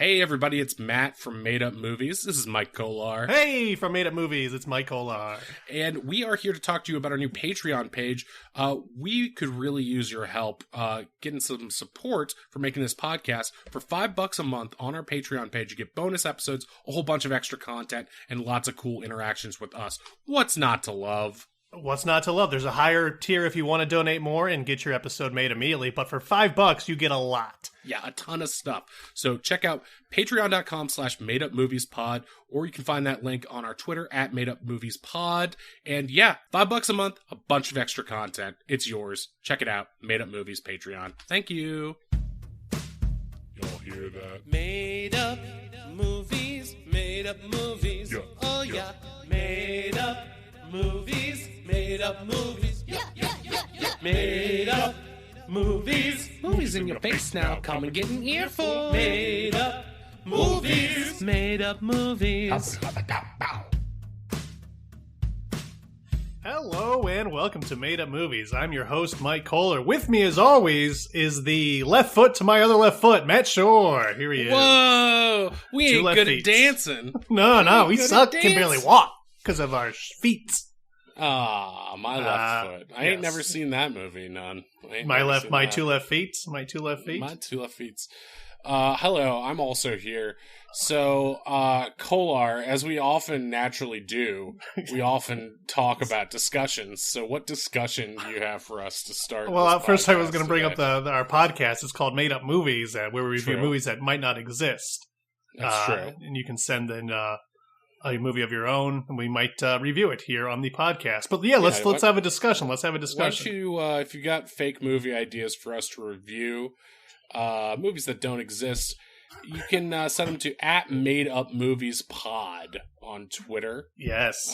Hey everybody, it's Matt from Made Up Movies. This is Mike Kolar. Hey, from Made Up Movies, it's Mike Kolar. And we are here to talk to you about our new Patreon page. We could really use your help getting some support for making this podcast. For $5 a month on our Patreon page, you get bonus episodes, a whole bunch of extra content, and lots of cool interactions with us. What's not to love? What's not to love? There's a higher tier if you want to donate more and get your episode made immediately, but for $5, you get a lot. Yeah, a ton of stuff. So check out patreon.com/madeupmoviespod, or you can find that link on our Twitter at madeupmoviespod. And yeah, $5 a month, a bunch of extra content. It's yours. Check it out. Made Up Movies Patreon. Thank you. Y'all hear that? Made up movies, made up movies. Yeah, oh yeah. Made up movies, made up movies. Yeah, yeah, yeah, yeah. Made up movies. Movies in your face now, come and get an earful. Made up movies, made up movies. Hello and welcome to Made Up Movies. I'm your host, Mike Kohler. With me, as always, is the left foot to my other left foot, Matt Shore. Here he is. Whoa! We Two ain't left good feet. at dancing. No, we good at suck. Can barely dance. walk because of our feet. Ah, my left foot. I ain't yes. never seen that movie, none. My two left feet. My two left feet. My two left feet. Hello, I'm also here. So, Kolar, as we often naturally do, we often talk about discussions. So what discussion do you have for us to start? Well, this first I was podcast going to bring up today? our podcast. It's called Made Up Movies, where we review True. movies that might not exist. That's true. And you can send in a movie of your own, and we might review it here on the podcast. But yeah, let's have a discussion. Let's have a Why discussion. don't you, if you got fake movie ideas for us to review, movies that don't exist, you can send them to @MadeUpMoviesPod on Twitter. Yes.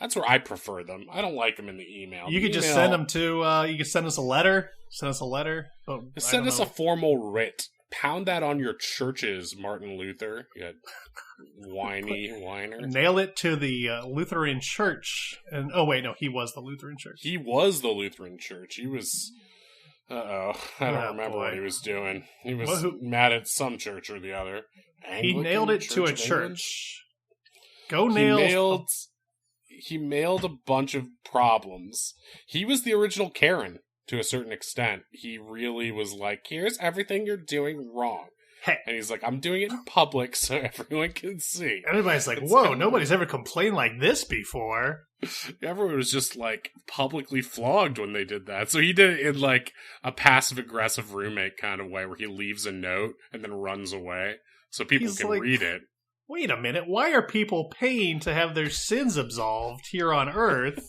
That's where I prefer them. I don't like them in the email. You could just send them to. You could send us a letter. Send us a letter. Oh, Send us a formal writ. Pound that on your churches, Martin Luther. You whiner. Nail it to the Lutheran Church. And oh wait, no, he was the Lutheran Church. He was the Lutheran Church. He was. I don't remember boy. what he was doing. He was mad at some church or the other. He Anglican nailed it to a Church of England? church. Go nail. He mailed a bunch of problems. He was the original Karen to a certain extent. He really was like, here's everything you're doing wrong. Hey. And he's like, I'm doing it in public so everyone can see. Everybody's like, It's whoa, kinda- nobody's ever complained like this before. Everyone was just like publicly flogged when they did that. So he did it in like a passive aggressive roommate kind of way where he leaves a note and then runs away so people He's can like- read it. Wait a minute, why are people paying to have their sins absolved here on Earth?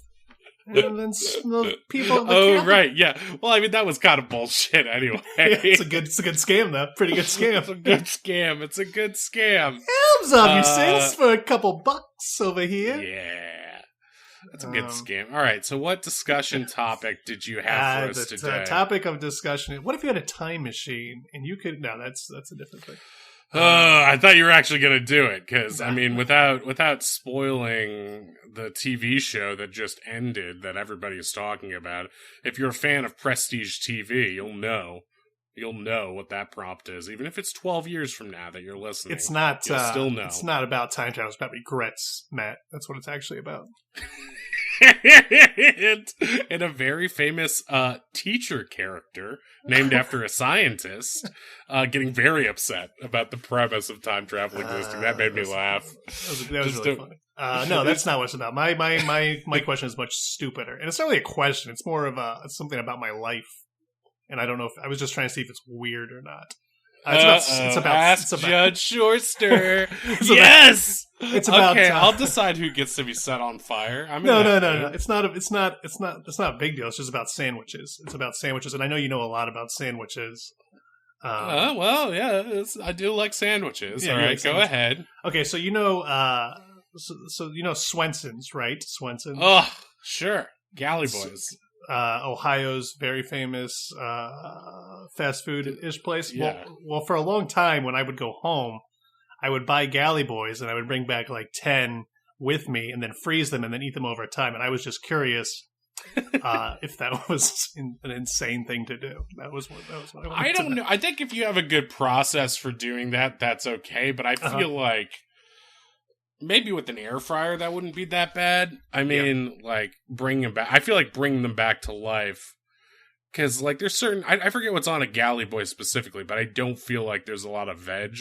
And then the people... the Oh, Catholic- right, yeah. Well, I mean, that was kind of bullshit anyway. Yeah, it's a good scam, though. Pretty good It's a scam. good scam. It's a good scam. Absolve your sins for a couple bucks over here. Yeah. That's a good scam. All right, so what discussion topic did you have for us The today? topic of discussion. What if you had a time machine and you could... No, that's a different thing. I thought you were actually going to do it because, I mean, without spoiling the TV show that just ended that everybody is talking about, if you're a fan of Prestige TV, you'll know what that prompt is, even if it's 12 years from now that you're listening. It's not... You'll still know. It's not about time travel. It's about regrets, Matt. That's what it's actually about. And a very famous teacher character named after a scientist getting very upset about the premise of time travel existing. That made me laugh. That was really funny. No, that's not what it's about. My question is much stupider, and it's not really a question. It's more of something about my life, and I don't know if I was just trying to see if it's weird or not. It's about Ask Judge Shorster. It's Yes. It's about. Okay, I'll decide who gets to be set on fire. No. It's not a big deal. It's just about sandwiches. It's about sandwiches, and I know you know a lot about sandwiches. Well, yeah, I do like sandwiches. Yeah, All you right, like go sandwiches. ahead. Okay, so you know, so you know Swenson's, right? Swenson's. Oh, sure. Galley Boys. Ohio's very famous fast food-ish place. Yeah. Well, for a long time, when I would go home, I would buy Galley Boys, and I would bring back like 10 with me, and then freeze them, and then eat them over time. And I was just curious if that was an insane thing to do. That was what I wanted I to don't know. I think if you have a good process for doing that, that's okay. But I feel like maybe with an air fryer, that wouldn't be that bad. I mean, like, bringing them back. I feel like bringing them back to life. Because, like, there's certain... I forget what's on a Galley Boy specifically, but I don't feel like there's a lot of veg.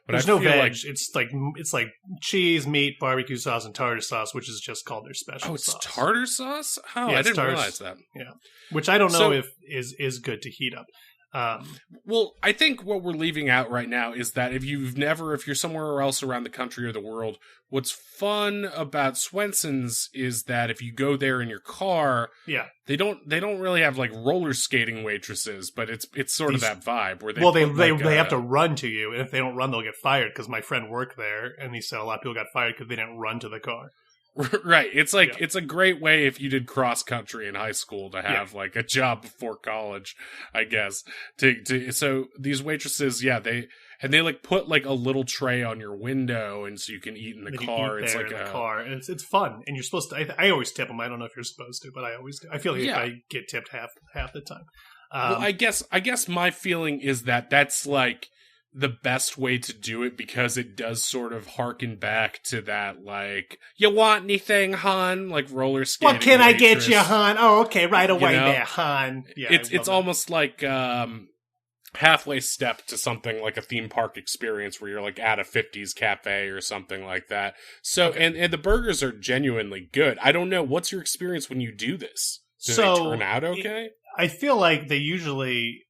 But There's I no feel veg. like... It's like cheese, meat, barbecue sauce, and tartar sauce, which is just called their special sauce. Oh, it's tartar sauce? Oh, Yeah, I it's didn't tartar- realize that. Yeah, which I don't know if is good to heat up. Well, I think what we're leaving out right now is that if you're somewhere else around the country or the world, what's fun about Swenson's is that if you go there in your car, they don't really have like roller skating waitresses, but it's sort of that vibe where they have to run to you, and if they don't run, they'll get fired. Because my friend worked there, and he said a lot of people got fired because they didn't run to the car. Right. It's like it's a great way if you did cross country in high school to have like a job before college, I guess. So these waitresses, they like put like a little tray on your window, and so you can eat in the car. It's like in the car, and it's fun. And you're supposed to. I always tip them. I don't know if you're supposed to, but I always do. I feel like I get tipped half the time. Well, I guess my feeling is that that's like the best way to do it, because it does sort of harken back to that, like, you want anything, hon? Like roller skating. What can waitress. I get you, hon? Oh, okay, right away there, hon. Yeah, it's almost like halfway step to something like a theme park experience where you're like at a 50s cafe or something like that. So, and the burgers are genuinely good. I don't know. What's your experience when you do this? Do they turn out okay? I feel like it usually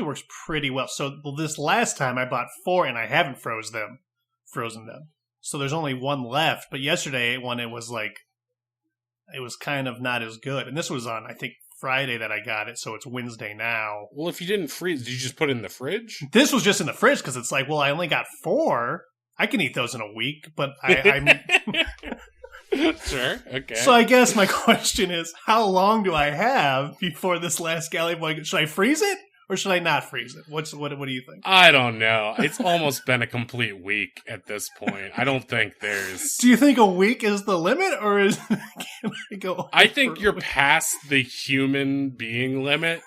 works pretty well. So this last time I bought 4 and I haven't frozen them. So there's only 1 left. But yesterday when it was kind of not as good. And this was on, I think, Friday that I got it. So it's Wednesday now. Well, if you didn't freeze, did you just put it in the fridge? This was just in the fridge because it's like, well, I only got 4. I can eat those in a week, but I'm... Sure, okay. So I guess my question is, how long do I have before this last Galley Boy? Should I freeze it or should I not freeze it? What do you think? I don't know. It's almost been a complete week at this point. I don't think there's... Do you think a week is the limit, or can I go? I think you're past the human being limit,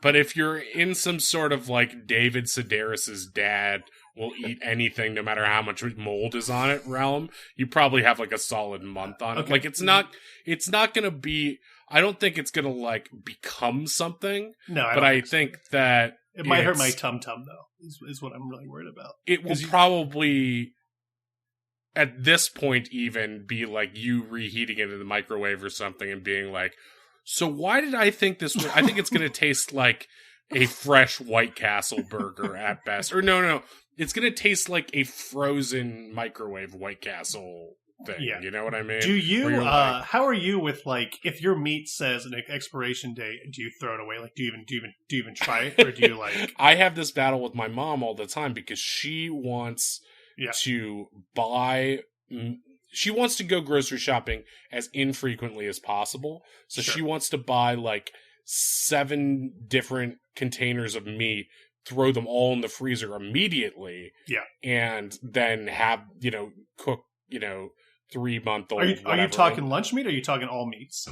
but if you're in some sort of like David Sedaris's dad will eat anything no matter how much mold is on it realm, you probably have like a solid month on it. Okay. Like it's not gonna be, I don't think it's gonna like become something. No, I think that it might hurt my tum-tum though, is what I'm really worried about. It will probably at this point even be like you reheating it in the microwave or something and being like, so why did I think this was, I think it's gonna taste like a fresh White Castle burger at best. Or no. It's going to taste like a frozen microwave White Castle thing. Yeah. You know what I mean? Do you, how are you with, like, if your meat says an expiration date, do you throw it away? Like, do you even try it? Or do you, like... I have this battle with my mom all the time because she wants to buy... She wants to go grocery shopping as infrequently as possible. So she wants to buy, like, 7 different containers of meat, throw them all in the freezer immediately, and then have, cook, 3-month-old. Are you talking lunch meat, or are you talking all meats?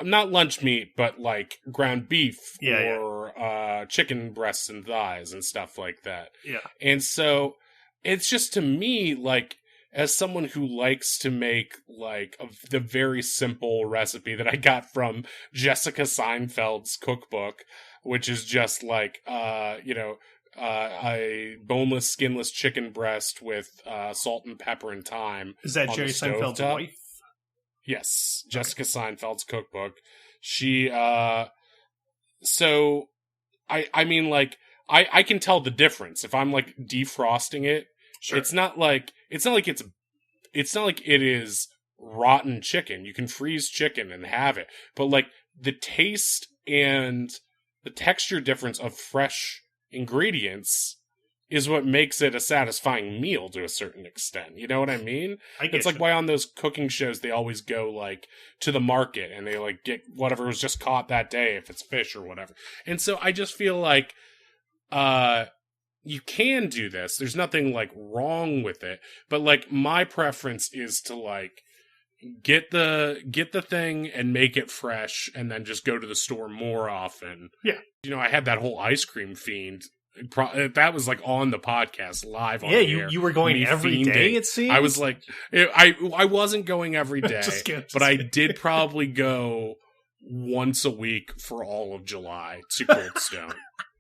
I'm not lunch meat, but like ground beef or chicken breasts and thighs and stuff like that. Yeah. And so it's just, to me, like, as someone who likes to make, like, the very simple recipe that I got from Jessica Seinfeld's cookbook, which is just like, a boneless, skinless chicken breast with salt and pepper and thyme. Is that Jerry Seinfeld's wife? Yes, Jessica Seinfeld's cookbook. She, so, I mean, like, I can tell the difference if I'm like defrosting it. Sure. It's not like it is rotten chicken. You can freeze chicken and have it, but like the taste and the texture difference of fresh ingredients is what makes it a satisfying meal to a certain extent. You know what I mean? It's like why on those cooking shows they always go like to the market and they like get whatever was just caught that day, if it's fish or whatever. And so I just feel like you can do this. There's nothing like wrong with it, but like my preference is to like get the thing and make it fresh, and then just go to the store more often. Yeah. You know, I had that whole ice cream fiend. That was like on the podcast live on Yeah, air. you were going every day, it seems? I was like, I wasn't going every day, but I did probably go once a week for all of July to Cold Stone.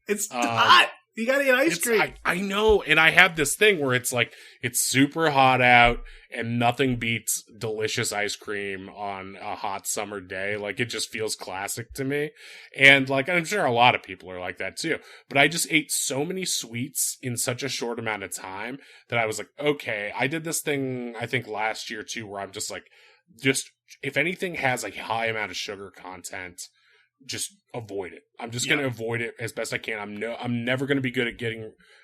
It's hot. You gotta eat ice cream. I know, and I have this thing where it's like, it's super hot out, and nothing beats delicious ice cream on a hot summer day. Like, it just feels classic to me. And, like, I'm sure a lot of people are like that too. But I just ate so many sweets in such a short amount of time that I was like, okay, I did this thing, I think last year too, where I'm just like, if anything has like high amount of sugar content, just avoid it. I'm just going to avoid it as best I can. I'm never going to be good at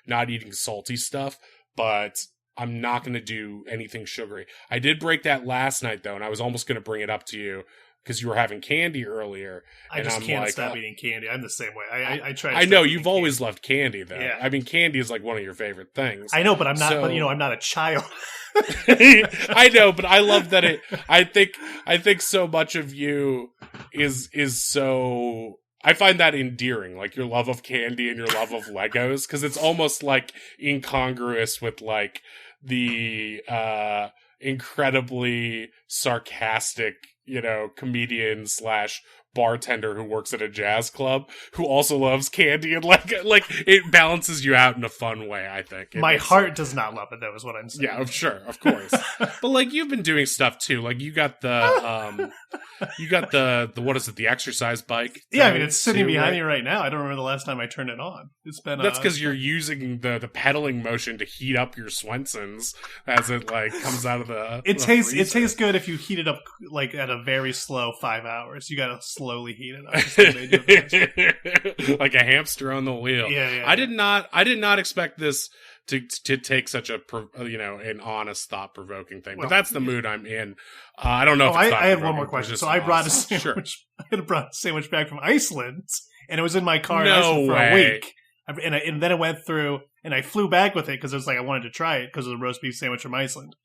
not eating salty stuff, but I'm not going to do anything sugary. I did break that last night though, and I was almost going to bring it up to you because you were having candy earlier. I just can't stop eating candy. I'm the same way. I try. I know you've always loved candy though. Yeah. I mean, candy is like one of your favorite things. I know, but I'm not. But I'm not a child. I know, but I love that it. I think so much of you is so. I find that endearing, like your love of candy and your love of Legos, because it's almost like incongruous with like the incredibly sarcastic, comedian / bartender who works at a jazz club who also loves candy, and like it balances you out in a fun way. I think my heart does not love it though, is what I'm saying. Yeah, sure, of course. But like you've been doing stuff too. Like you got the what is it? The exercise bike. Yeah, I mean it's sitting behind me right now. I don't remember the last time I turned it on. It's been that's because you're using the pedaling motion to heat up your Swensons as it like comes out of the. It tastes good if you heat it up like at a very slow 5 hours. You gotta slowly heat it up. Like a hamster on the wheel. Yeah. I did not expect this to take such a an honest, thought provoking thing. But that's the mood I'm in. I don't know. I have one more question. So I brought a sandwich. Sure. I brought a sandwich back from Iceland, and it was in my car in Iceland for a week. And then it went through, and I flew back with it because it was like I wanted to try it because of the roast beef sandwich from Iceland.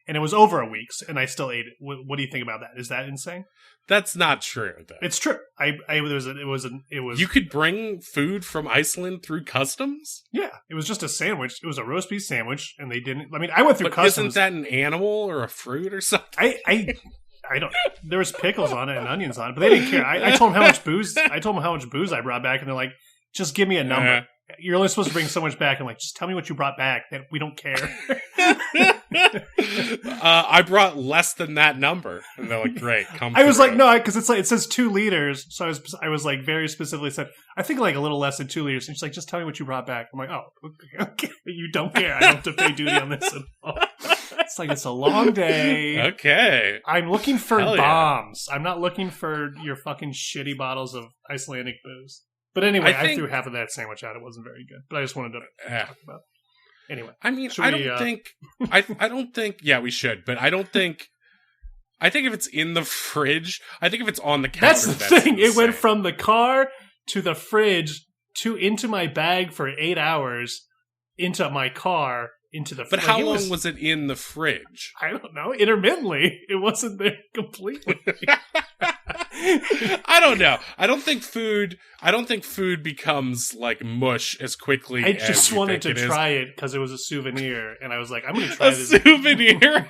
And it was over a week, and I still ate it. What do you think about that? Is that insane? That's not true, though. It's true. It was. You could bring food from Iceland through customs? Yeah, it was just a sandwich. It was a roast beef sandwich, and they didn't. I mean, I went through customs. Isn't that an animal or a fruit or something? I don't. There was pickles on it and onions on it, but they didn't care. I told them how much booze. I told them how much booze I brought back, and they're like, "Just give me a number." You're only supposed to bring so much back. I'm like, just tell me what you brought back. That we don't care. I brought less than that number, and they're like, "Great, come." I was like, no, because it's like it says 2 liters, so I was like very specifically said, I think like a little less than 2 liters. And she's like, just tell me what you brought back. I'm like, oh, okay. You don't care. I don't have to pay duty on this at all. It's like it's a long day. Okay, I'm looking for bombs. I'm not looking for your fucking shitty bottles of Icelandic booze. But anyway, I threw half of that sandwich out. It wasn't very good. But I just wanted to talk about it. Anyway. I mean, I don't think, yeah, we should, but I think if it's in the fridge, I think if it's on the counter, that's the thing. It went from the car to the fridge into my bag for 8 hours, into my car, into the fridge. But how long was it in the fridge? I don't know. Intermittently. It wasn't there completely. I don't know. I don't think food becomes like mush as quickly. I just wanted to try it because it was a souvenir, and I was like, I'm going to try this souvenir,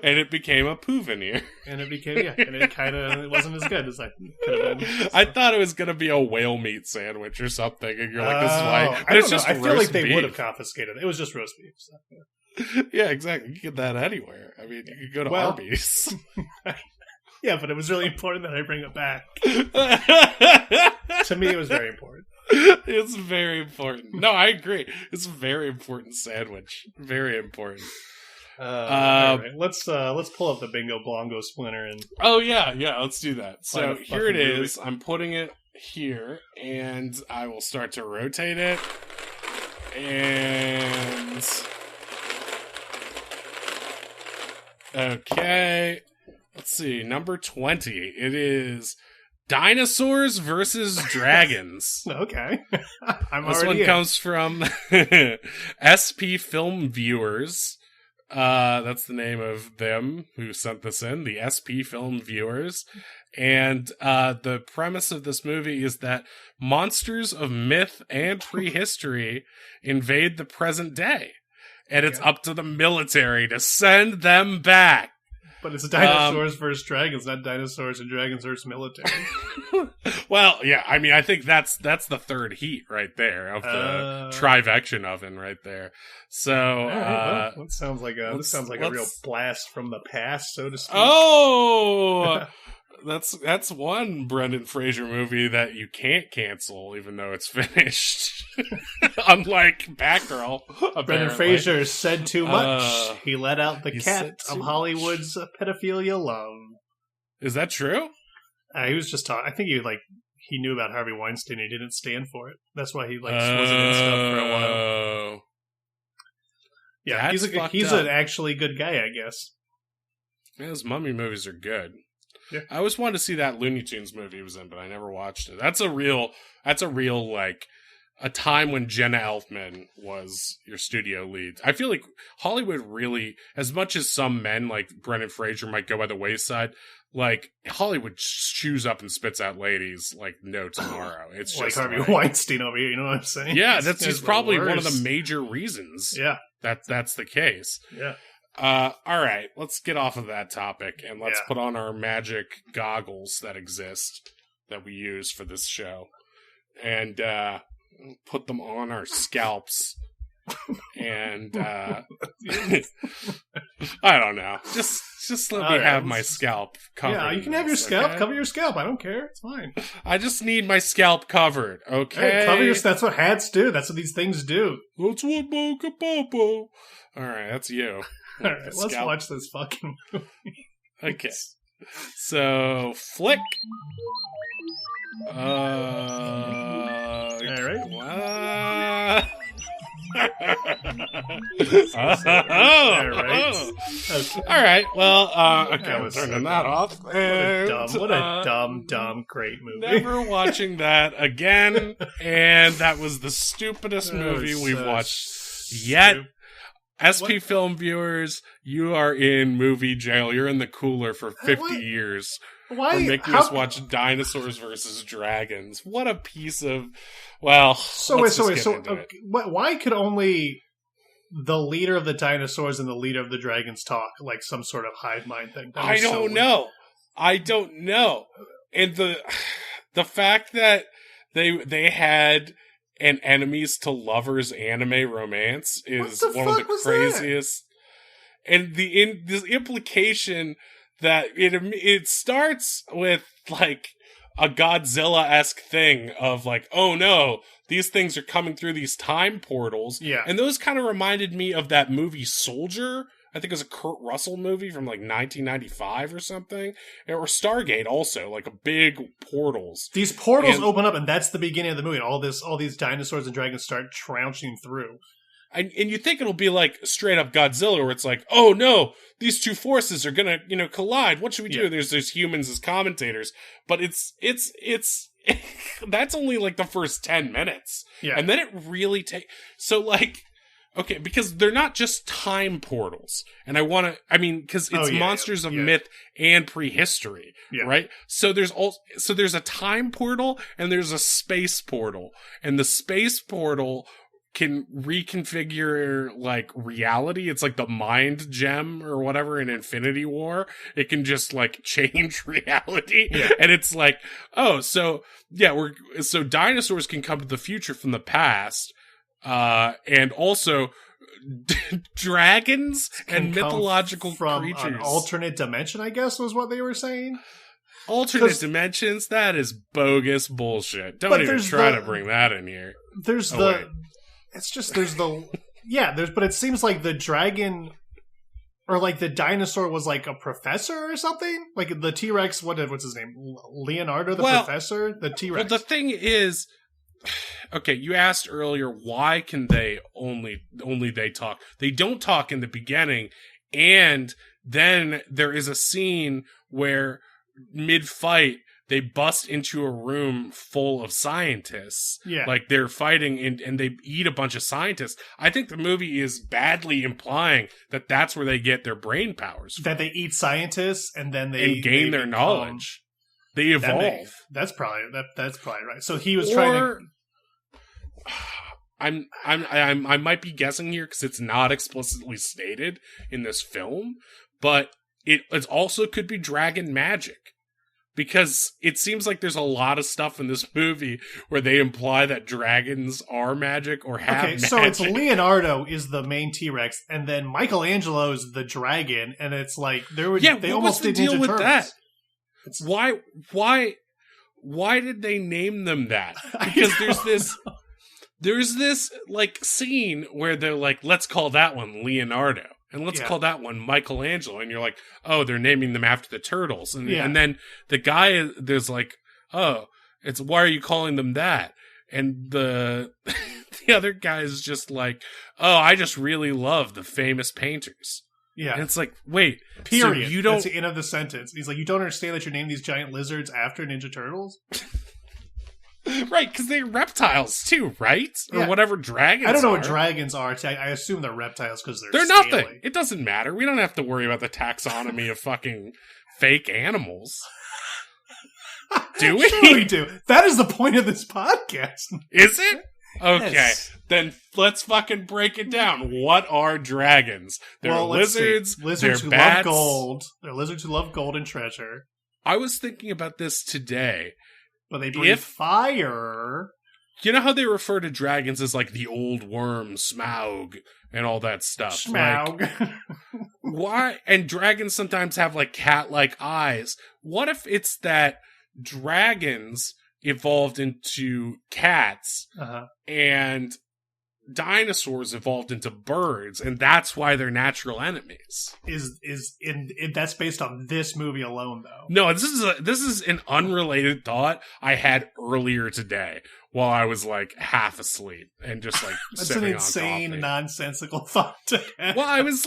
and it became a pouvenir, and it wasn't as good as I could have been. So. I thought it was going to be a whale meat sandwich or something, and you're like, this is why. I don't know. I feel like they would have confiscated it. It was just roast beef. So, yeah. Yeah, exactly. You can get that anywhere. I mean, you could go to Arby's. Yeah, but it was really important that I bring it back. To me, it was very important. It's very important. No, I agree. It's a very important sandwich. Very important. Right. Let's pull up the Bingo Blongo Splinter and. Oh yeah, let's do that. So here it is. I'm putting it here, and I will start to rotate it, and okay. Let's see, number 20. It is Dinosaurs versus Dragons. Okay. This one comes from SP Film Viewers. That's the name of them who sent this in, the SP Film viewers. And the premise of this movie is that monsters of myth and prehistory invade the present day. And it's up to the military to send them back. But it's dinosaurs versus dragons, not dinosaurs and dragons versus military. Well, yeah, I mean, I think that's the third heat right there of the trivection oven right there. So, well, that sounds like a real blast from the past, so to speak. Oh, that's one Brendan Fraser movie that you can't cancel, even though it's finished. Unlike Batgirl, apparently. Brendan Fraser said too much. He let out the cat of Hollywood's pedophilia love. Is that true? He was just talking. I think he knew about Harvey Weinstein. He didn't stand for it. That's why he wasn't in stuff for a while. Yeah, he's an actually good guy, I guess. Yeah, his mummy movies are good. Yeah. I always wanted to see that Looney Tunes movie he was in, but I never watched it. That's a real like a time when Jenna Elfman was your studio lead. I feel like Hollywood really, as much as some men like Brendan Fraser might go by the wayside, like Hollywood chews up and spits out ladies like no tomorrow. It's like just Harvey Weinstein over here. You know what I'm saying? Yeah, he's probably one of the major reasons. Yeah, that's the case. Yeah. All right, let's get off of that topic and let's put on our magic goggles that exist that we use for this show and put them on our scalps and I don't know. Just let me have my scalp covered. Yeah, you can have your scalp. Okay? Cover your scalp. I don't care. It's fine. I just need my scalp covered, okay? Hey, cover your. That's what hats do. That's what these things do. That's what Mocha Popo. All right, that's you. All right, let's watch this fucking movie. Okay. So, flick. All right. All right. Well, okay, we're turning that off. What a dumb, great movie. Never watching that again. And that was the stupidest movie we've watched yet. SP Film viewers, you are in movie jail. You're in the cooler for 50 years. Why? For making us watch Dinosaurs versus Dragons. What a piece of... Well, why could only the leader of the dinosaurs and the leader of the dragons talk like some sort of hive mind thing? I don't know. And the fact that they had an enemies to lovers anime romance is one of the craziest. That? And the implication that it starts with like a Godzilla-esque thing of like, oh no, these things are coming through these time portals. Yeah. And those kind of reminded me of that movie Soldier. I think it was a Kurt Russell movie from like 1995 or something. Or Stargate also, like a big portals. These portals open up and that's the beginning of the movie. And all these dinosaurs and dragons start trouncing through. And you think it'll be like straight up Godzilla where it's like, oh no, these two forces are gonna, collide. What should we do? There's humans as commentators. But it's that's only like the first 10 minutes. Yeah. And then it really so like, okay, because they're not just time portals. And because it's monsters of myth and prehistory, right? So there's a time portal and there's a space portal. And the space portal can reconfigure like reality. It's like the mind gem or whatever in Infinity War. It can just like change reality. Yeah. And it's like, oh, so dinosaurs can come to the future from the past. And also dragons and mythological from creatures. An alternate dimension, I guess, was what they were saying. Alternate dimensions? That is bogus bullshit. Don't even try to bring that in here. But it seems like the dragon or like the dinosaur was like a professor or something. Like the T-Rex, what's his name? Leonardo the Professor? The T-Rex. Well, the thing is, okay, you asked earlier, why can they only they talk? They don't talk in the beginning, and then there is a scene where mid-fight, they bust into a room full of scientists. Yeah. Like they're fighting and they eat a bunch of scientists. I think the movie is badly implying that that's where they get their brain powers from. That they eat scientists and then they gain their knowledge. They evolve. That's probably right. So he was trying to. I might be guessing here because it's not explicitly stated in this film, but it also could be dragon magic. Because it seems like there's a lot of stuff in this movie where they imply that dragons are magic or have magic. So it's Leonardo is the main T-Rex, and then Michelangelo is the dragon, and it's like they almost did Ninja Turtles. Why did they name them that? Because there's this like scene where they're like, let's call that one Leonardo. And let's call that one Michelangelo. And you're like, oh, they're naming them after the turtles. And then the guy, there's like, oh, why are you calling them that? And the other guy is just like, oh, I just really love the famous painters. Yeah. And it's like, wait. Period. So you don't... That's the end of the sentence. He's like, you don't understand that you're naming these giant lizards after Ninja Turtles? Right, because they're reptiles too, right? Or whatever dragons are. I don't know what dragons are. I assume they're reptiles because they're scaly. Nothing. It doesn't matter. We don't have to worry about the taxonomy of fucking fake animals. Do we? Sure we do. That is the point of this podcast. Is it? Okay, yes. Then let's fucking break it down. What are dragons? They're lizards. Lizards who love gold. They're lizards who love gold and treasure. I was thinking about this today. But they breathe fire. You know how they refer to dragons as like the old worm, Smaug, and all that stuff? Smaug. Like, why? And dragons sometimes have like cat-like eyes. What if it's that dragons evolved into cats and dinosaurs evolved into birds, and that's why they're natural enemies? That's based on this movie alone, though? No, this is an unrelated thought I had earlier today while I was like half asleep and just like that's an insane, nonsensical thought to have. Well, I was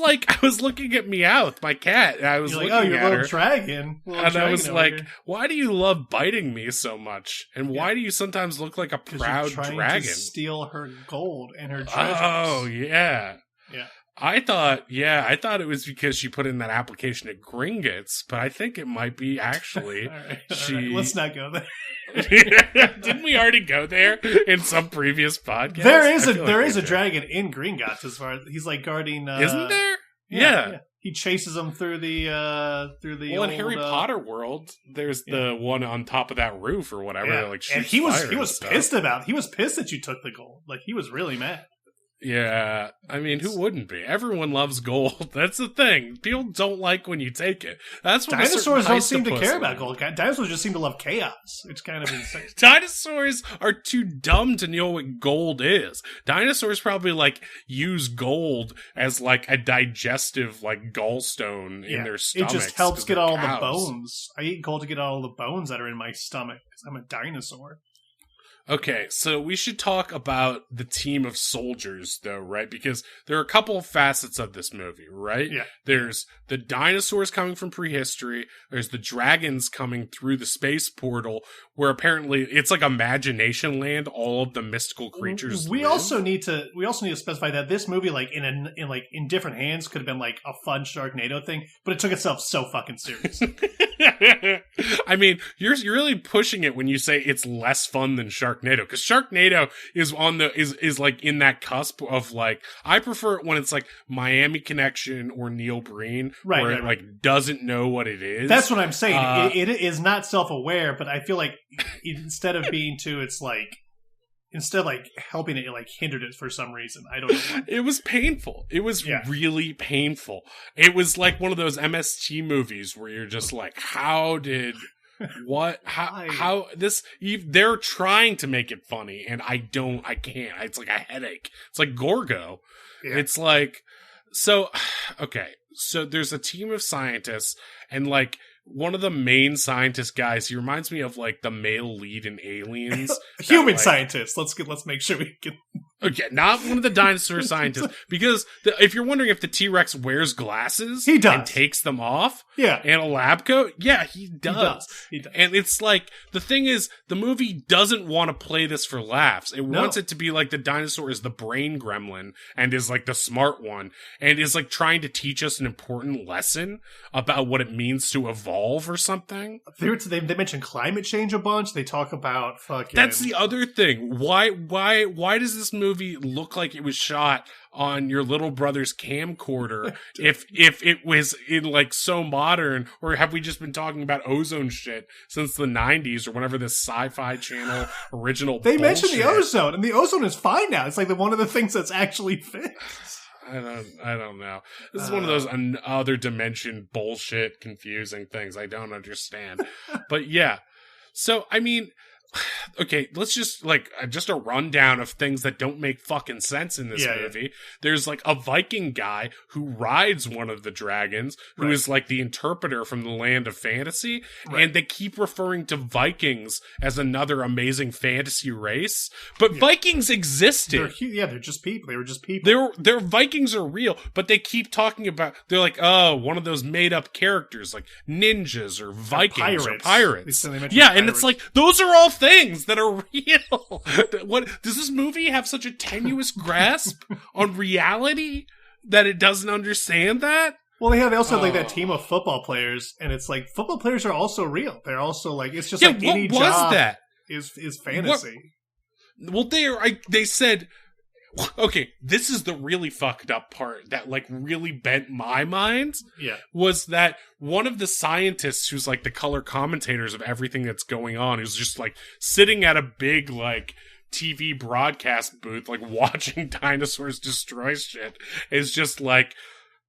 looking at Meowth, my cat, and I was looking at her. Little dragon. And I was like, why do you love biting me so much? And why do you sometimes look like a proud dragon? To steal her gold and her treasures. Oh, yeah. Yeah. I thought it was because she put in that application at Gringotts, but I think it might be actually all right. Let's not go there. Didn't we already go there in some previous podcast? There is a dragon in Gringotts, as far as he's like guarding. Isn't there? Yeah. He chases them through the Well, in Harry Potter world, there's the one on top of that roof or whatever. Yeah. That, like, and he was pissed that you took the gold. Like, he was really mad. Yeah, I mean, who wouldn't be? Everyone loves gold. That's the thing. People don't like when you take it. That's what dinosaurs don't seem to care about gold. Dinosaurs just seem to love chaos. It's kind of insane. Dinosaurs are too dumb to know what gold is. Dinosaurs probably like use gold as like a digestive like gallstone in their stomachs. It just helps get all the bones. I eat gold to get all the bones that are in my stomach because I'm a dinosaur. Okay, so we should talk about the team of soldiers, though, right? Because there are a couple of facets of this movie, right? Yeah. There's the dinosaurs coming from prehistory. There's the dragons coming through the space portal, where apparently it's like Imagination Land. All of the mystical creatures. We also need to specify that this movie, like in different hands, could have been like a fun Sharknado thing, but it took itself so fucking serious. I mean, you're really pushing it when you say it's less fun than Sharknado, because Sharknado is is like in that cusp of like, I prefer it when it's like Miami Connection or Neil Breen, where it like doesn't know what it is. That's what I'm saying. It is not self-aware, but I feel like instead of being too, it's like instead of like helping it like hindered it for some reason. I don't know why. It was painful. It was really painful. It was like one of those MST movies where you're just like, how did they're trying to make it funny and I can't. It's like a headache. It's like Gorgo. Yeah. It's like, so there's a team of scientists, and like one of the main scientist guys, he reminds me of like the male lead in Aliens. Human scientist. Let's make sure we can. Okay, not one of the dinosaur scientists, because if you're wondering if the T-Rex wears glasses He does. and takes them off Yeah. and a lab coat, yeah, he does. He does. And it's like, the thing is, the movie doesn't want to play this for laughs. It wants it to be like the dinosaur is the brain gremlin and is like the smart one and is like trying to teach us an important lesson about what it means to evolve or something. They mention climate change a bunch. They talk about fucking... That's the other thing. Why does this movie look like it was shot on your little brother's camcorder if it was in like so modern, or have we just been talking about ozone shit since the 90s or whenever this Sci-Fi Channel original They bullshit. mentioned the ozone, and the ozone is fine now. It's like one of the things that's actually fixed. I don't know. This is one of those other dimension bullshit confusing things I don't understand. But yeah. So I mean, okay, let's just just a rundown of things that don't make fucking sense in this movie. Yeah. There's like a Viking guy who rides one of the dragons, who is like the interpreter from the land of fantasy, and they keep referring to Vikings as another amazing fantasy race. But Vikings existed. They're just people. They were just people. Their Vikings are real, but they keep talking about, they're like, oh, one of those made up characters like ninjas or Vikings or pirates. And it's like, those are all things that are real. What does this movie have such a tenuous grasp on reality that it doesn't understand that? Well, they also have like that team of football players, and it's like football players are also real. They're also like, it's just like any job that? is fantasy. Well, they said, okay, this is the really fucked up part that like really bent my mind. Yeah. Was that one of the scientists who's like the color commentators of everything that's going on, who's just like sitting at a big like TV broadcast booth, like watching dinosaurs destroy shit, is just like,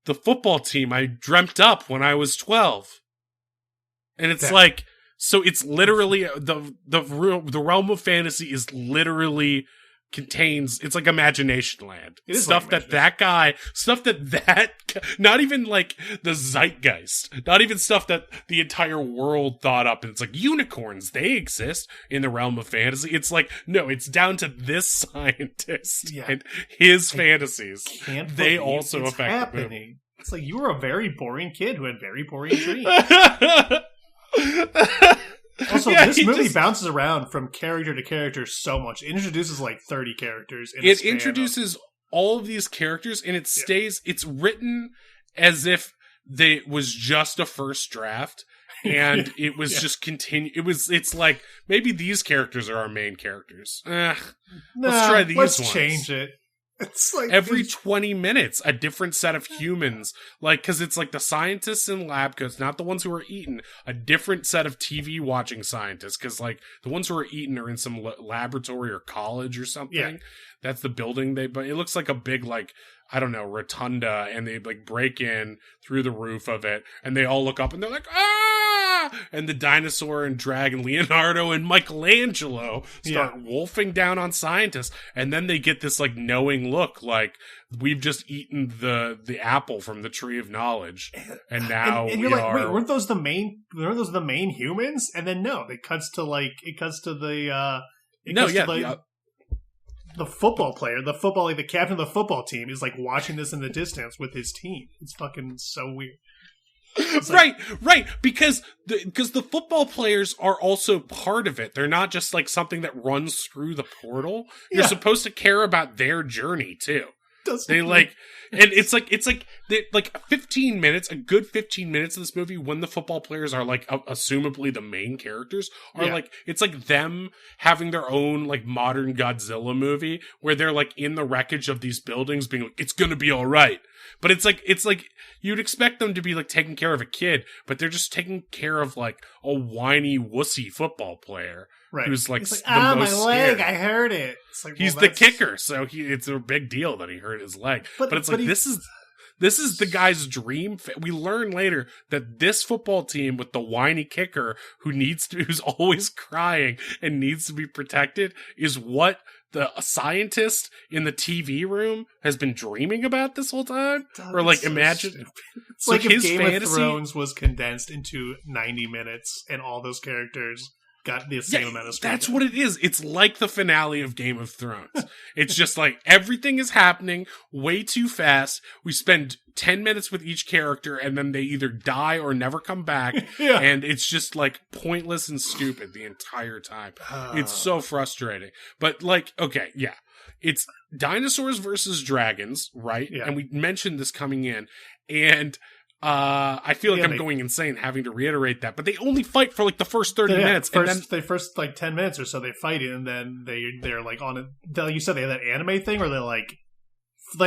the football team I dreamt up when I was 12. And it's like, so it's literally the realm of fantasy is literally contains, it's like imagination land. Stuff like that not even like the zeitgeist, not even stuff that the entire world thought up, and it's like unicorns, they exist in the realm of fantasy. It's like, no, it's down to this scientist and his fantasies. They also affect the movie. It's like, you were a very boring kid who had very boring dreams. Also, this movie bounces around from character to character so much. It introduces like 30 characters. It introduces all of these characters, and it stays. It's written as if it was just a first draft, and it was just continue. It's like, maybe these characters are our main characters. Let's try these ones. Let's change it. It's like every 20 minutes, a different set of humans. Like, because it's like the scientists in lab coats, not the ones who are eaten, a different set of TV watching scientists. Because, like, the ones who are eaten are in some laboratory or college or something. Yeah. That's the building but it looks like a big, like, I don't know, rotunda, and they, like, break in through the roof of it, and they all look up, and they're like, ah! And the dinosaur and dragon Leonardo and Michelangelo start wolfing down on scientists, and then they get this, like, knowing look, like, we've just eaten the apple from the tree of knowledge, and now and you're like, wait, weren't those the main humans? And then no, it cuts to the football player, like the captain of the football team is like watching this in the distance with his team. It's fucking so weird. Right, because the football players are also part of it. They're not just like something that runs through the portal. You're supposed to care about their journey too. And it's like 15 minutes, a good 15 minutes of this movie when the football players are like assumably the main characters are like, it's like them having their own like modern Godzilla movie where they're like in the wreckage of these buildings being like, it's gonna be all right. But it's like you'd expect them to be like taking care of a kid, but they're just taking care of like a whiny wussy football player. Right. Who's like, the most my leg, I hurt it. It's like, he's the kicker, so it's a big deal that he hurt his leg. But it's like, this is the guy's dream. We learn later that this football team with the whiny kicker who's always crying and needs to be protected is what the scientist in the TV room has been dreaming about this whole time. Or like, imagine. It's like if Game of Thrones was condensed into 90 minutes and all those characters got the same amount of screen That's time. what it is. It's like the finale of Game of Thrones. It's just like everything is happening way too fast. We spend 10 minutes with each character and then they either die or never come back. Yeah. And it's just like pointless and stupid the entire time. It's so frustrating. But like, okay, yeah. It's dinosaurs versus dragons, right? Yeah. And we mentioned this coming in. And I feel like I'm going insane having to reiterate that, but they only fight for like the first 30 minutes. The first like 10 minutes or so, they fight it, and then they're like on it. You said they have that anime thing, or they're like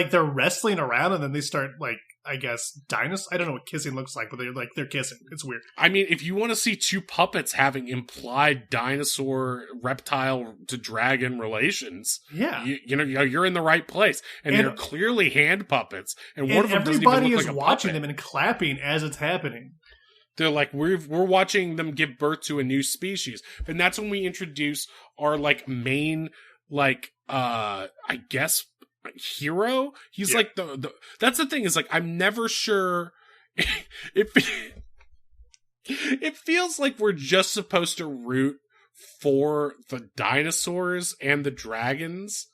they're wrestling around, and then they start like, I guess, dinosaurs. I don't know what kissing looks like, but they're kissing. It's weird. I mean, if you want to see two puppets having implied dinosaur, reptile to dragon relations, Yeah, you're in the right place, and they're clearly hand puppets, and one of them doesn't even everybody look is like a watching puppet. them and clapping as it's happening. They're like, we're watching them give birth to a new species, and that's when we introduce our like main like I guess hero. He's like the that's the thing, is like I'm never sure it feels like we're just supposed to root for the dinosaurs and the dragons,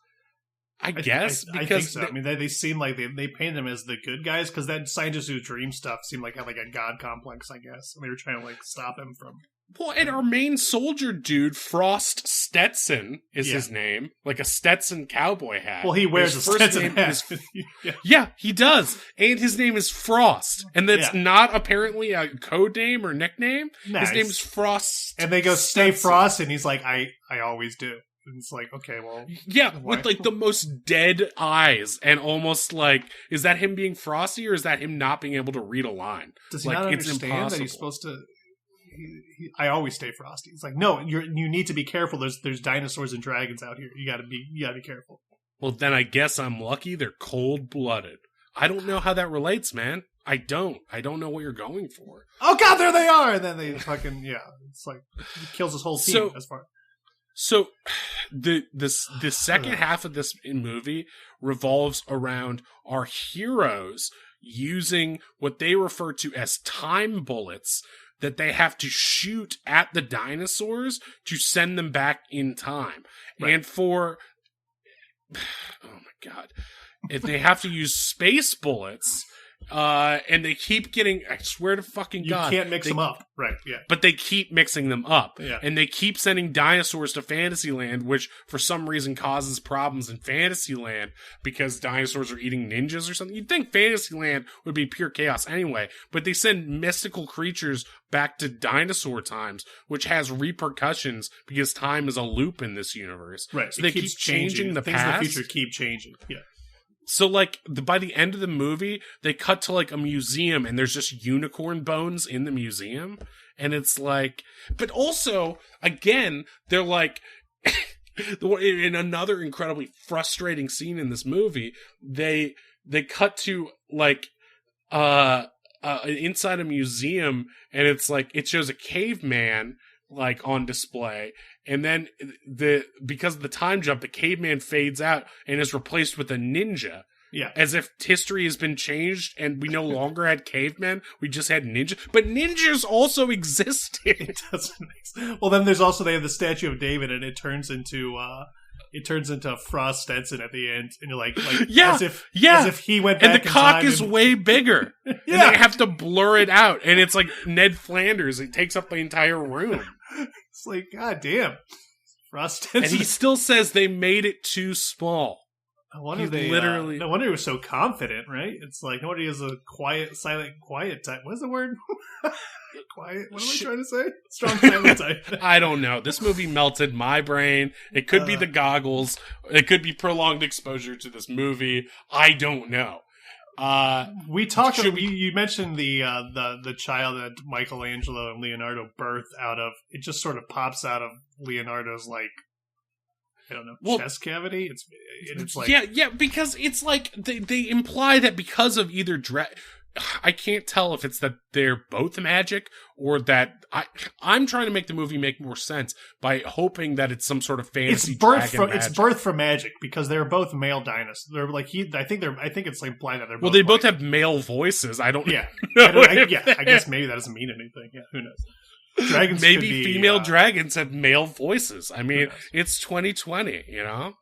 I guess. I think so. I mean, they seem like they paint them as the good guys, because that scientist who dream stuff seemed like had like a god complex, I guess, and they were trying to like stop him from. Well, and our main soldier dude, Frost Stetson, is his name. Like a Stetson cowboy hat. Well, he wears his a Stetson hat. Yeah, he does. And his name is Frost. And that's not apparently a code name or nickname. Nice. His name is Frost. And they go, stay Frost, and he's like, I always do. And it's like, okay, well. Yeah, with like the most dead eyes, and almost like, is that him being frosty, or is that him not being able to read a line? Does he like, not it's understand impossible. that he's supposed to... I always stay frosty. It's like, no, you need to be careful. There's dinosaurs and dragons out here. You gotta be careful. Well, then I guess I'm lucky they're cold-blooded. I don't know how that relates, man. I don't know what you're going for. Oh god, there they are! And then they fucking, it's like, he kills his whole team as far. So the second half of this movie revolves around our heroes using what they refer to as time bullets that they have to shoot at the dinosaurs to send them back in time. Right. And for, oh my God, if they have to use space bullets, and they keep getting, I swear to fucking God. You can't mix them up. Right, yeah. But they keep mixing them up. Yeah. And they keep sending dinosaurs to Fantasyland, which for some reason causes problems in Fantasyland because dinosaurs are eating ninjas or something. You'd think Fantasyland would be pure chaos anyway, but they send mystical creatures back to dinosaur times, which has repercussions because time is a loop in this universe. Right. So they keep changing the past. Things in the future keep changing. Yeah. So, like, by the end of the movie, they cut to, like, a museum, and there's just unicorn bones in the museum. And it's like... But also, again, they're like... in another incredibly frustrating scene in this movie, they cut to, like, inside a museum, and it's like, it shows a caveman, like, on display, and then because of the time jump, the caveman fades out and is replaced with a ninja. Yeah. As if history has been changed and we no longer had cavemen, we just had ninjas. But ninjas also existed. It doesn't make sense. Well, then there's also, they have the Statue of David, and it turns into Frost Stetson at the end, and you're like as if he went back, and the cock is way bigger. Yeah. And they have to blur it out, and it's like Ned Flanders. It takes up the entire room. It's like, god damn, Frost Stetson. And he still says they made it too small. I wonder no wonder he was so confident, right? It's like, no wonder he has a silent, quiet type. What's the word? Quiet. What am I trying to say? Strong silent type. I don't know. This movie melted my brain. It could be the goggles. It could be prolonged exposure to this movie. I don't know. We talked. You mentioned the child that Michelangelo and Leonardo birthed out of. It just sort of pops out of Leonardo's, like, I don't know, chest cavity. It's like, yeah, because it's like they imply that because of either I can't tell if it's that they're both magic or that I'm trying to make the movie make more sense by hoping that it's some sort of fantasy. It's birth from magic, because they're both male dinosaurs. They're like I think it's implied that they're both. Well, they both have male voices. I don't. Yeah, I guess maybe that doesn't mean anything. Yeah, who knows? Dragons maybe could be, female dragons have male voices. I mean, it's 2020, you know?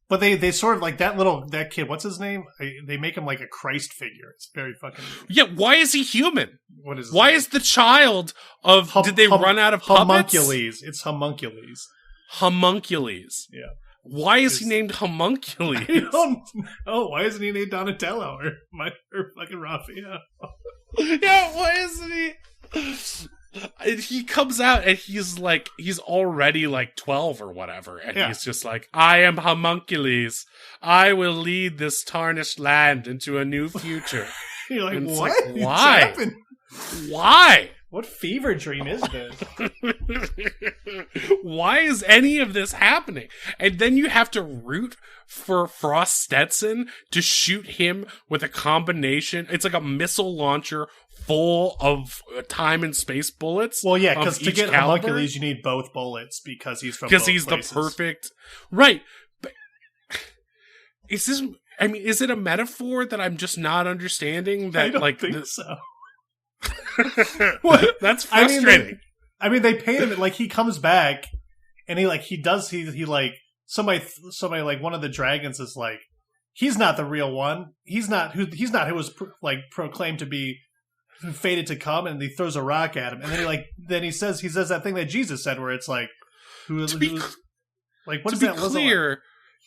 But they sort of like that kid, what's his name? They make him like a Christ figure. It's very fucking weird. Yeah, why is he human? What is his Why name? is the child of did they run out of puppets? Homunculus. It's Homunculus. Homunculus. Yeah. Why is he named Homunculus? I don't know. Why isn't he named Donatello or fucking Raphael? Yeah, why isn't he? And he comes out and he's already like 12 or whatever, and he's just like, I am Homunculus. I will lead this tarnished land into a new future. You're like, and what? Like, why? Why? What fever dream is this? Why is any of this happening? And then you have to root for Frost Stetson to shoot him with a combination. It's like a missile launcher full of time and space bullets. Well, yeah, because to get caliber. Homunculus, you need both bullets because he's from because he's places. The perfect right. But is this? I mean, is it a metaphor that I'm just not understanding? That I don't like think so. That's frustrating. I mean, they paint him like he comes back, and he somebody like one of the dragons is like, he's not the real one. He's not who was proclaimed to be fated to come, and he throws a rock at him, and then he says that thing that Jesus said, where it's like, what does that look like?